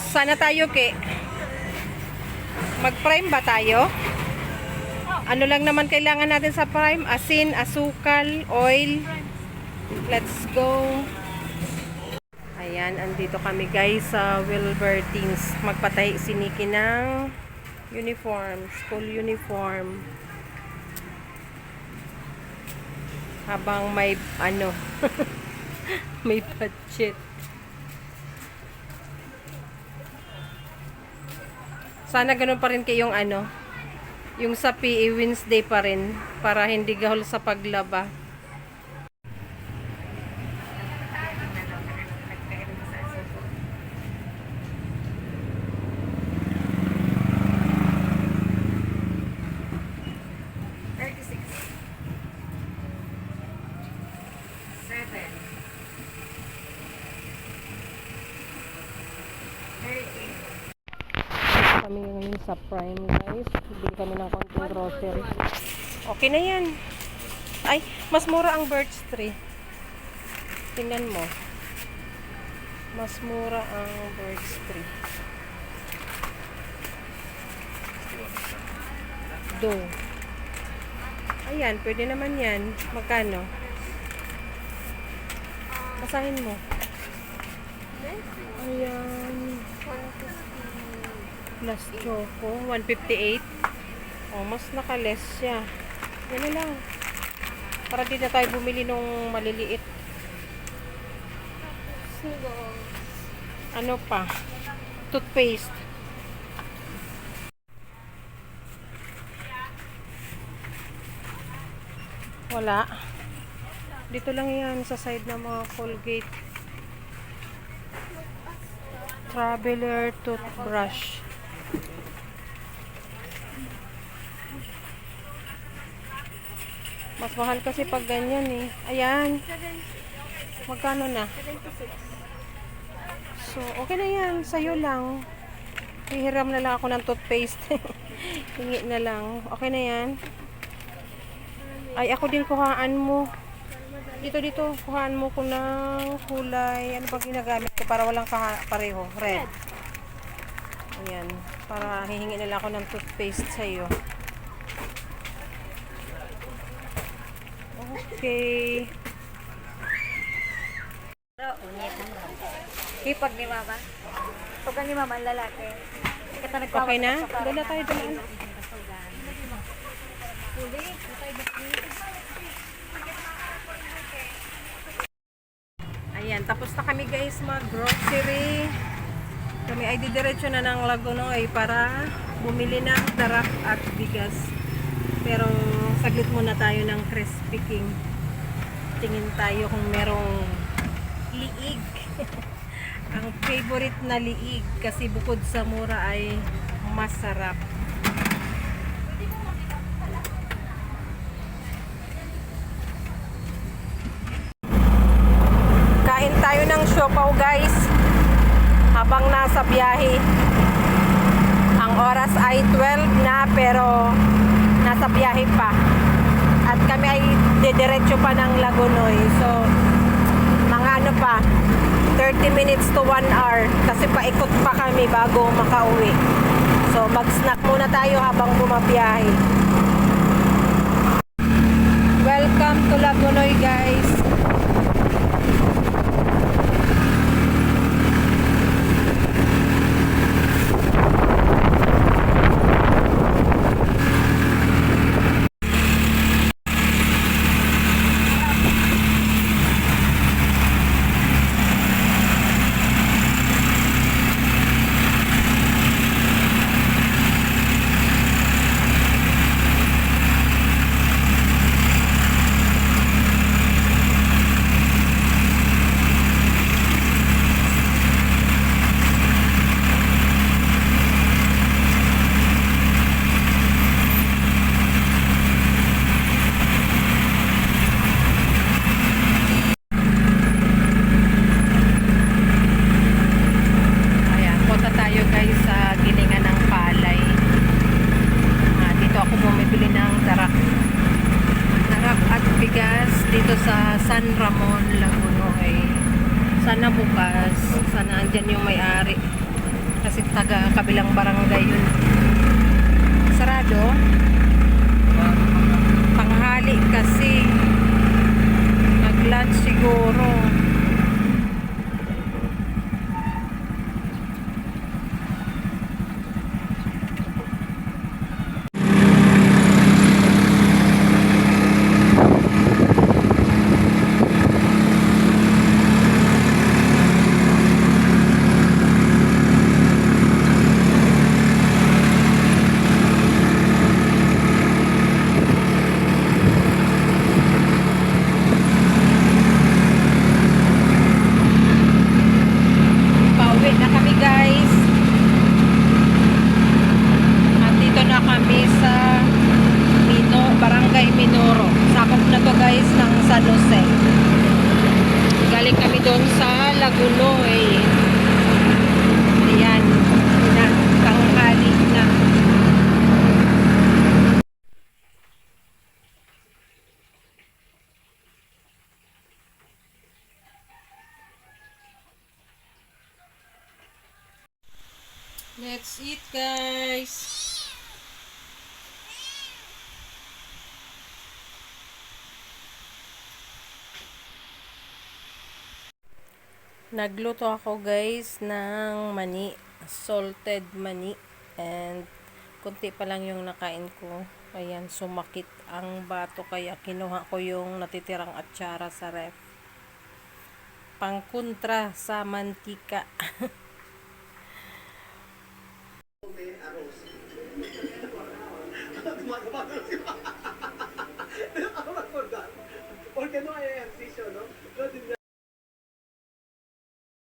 Sana tayo, Ke. Mag-prime ba tayo? Ano lang naman kailangan natin sa prime? Asin, asukal, oil. Let's go. Ayan, andito kami guys sa Wilbertins. Magpatahi si Nikki ng uniform, school uniform. Habang may ano, may budget. Sana ganun pa rin kayong ano, yung sa PE Wednesday pa rin para hindi gahol sa paglaba. Kami ngayon sa Prime guys. Bili kami ng konting grocery. Okay na yan. Ay, mas mura ang birch tree. Tingnan mo. Mas mura ang birch tree. Do. Ayan, pwede naman yan. Magkano? Basahin mo. Ayan. Plus choco, 158. Oh, mas nakaless siya. Yan na lang. Para di na tayo bumili nung maliliit. Ano pa? Toothpaste. Wala. Dito lang yan sa side ng mga Colgate. Traveler toothbrush. Mas mahal kasi pag ganyan eh. Ayan. Magkano na? So, okay na yan. Sa'yo lang. Hihiram na lang ako ng toothpaste. Hingi na lang. Okay na yan. Ay, ako din kuhaan mo. Dito. Kuhaan mo ko ng kulay. Ano ba ginagamit ko para walang pareho? Red. Ayan. Para hihingi na lang ako ng toothpaste sa'yo. Okay. Hipag ni mama. Pag ni mama, lalaki. Okay na? Doon na tayo doon. Ayan, tapos na kami guys mag-grocery. Kami ay didiretso na ng Lagonoy para bumili ng darak at bigas. Pero saglit muna tayo ng Crispy King. Tingin tayo kung merong liig. Ang favorite na liig kasi bukod sa mura ay masarap. Kain tayo ng siopaw guys habang nasa biyahe. Ang oras ay 12 na pero nasa biyahe pa. At kami ay didiretso pa ng Lagonoy. So, mga ano pa, 30 minutes to 1 hour. Kasi paikot pa kami bago makauwi. So, mag-snack muna tayo habang bumabiyahe. Welcome to Lagonoy guys. San Ramon, Lagonoy. Sana bukas, sana andyan yung may-ari. Kasi taga kabilang barangay yun. Sarado. Tanghali kasi. Nag-lunch siguro. Pauwi na kami guys. Andito na kami sa Barangay Minoro. Sakop na to guys ng San Jose. Galing kami doon sa Lagunoy. Ayan. Na, tanghali na. Let's eat guys. Nagluto ako guys ng mani, salted mani, and konti pa lang yung nakain ko. Ayan, sumakit ang bato kaya kinuha ko yung natitirang atsara sa ref. Pangkontra sa mantika.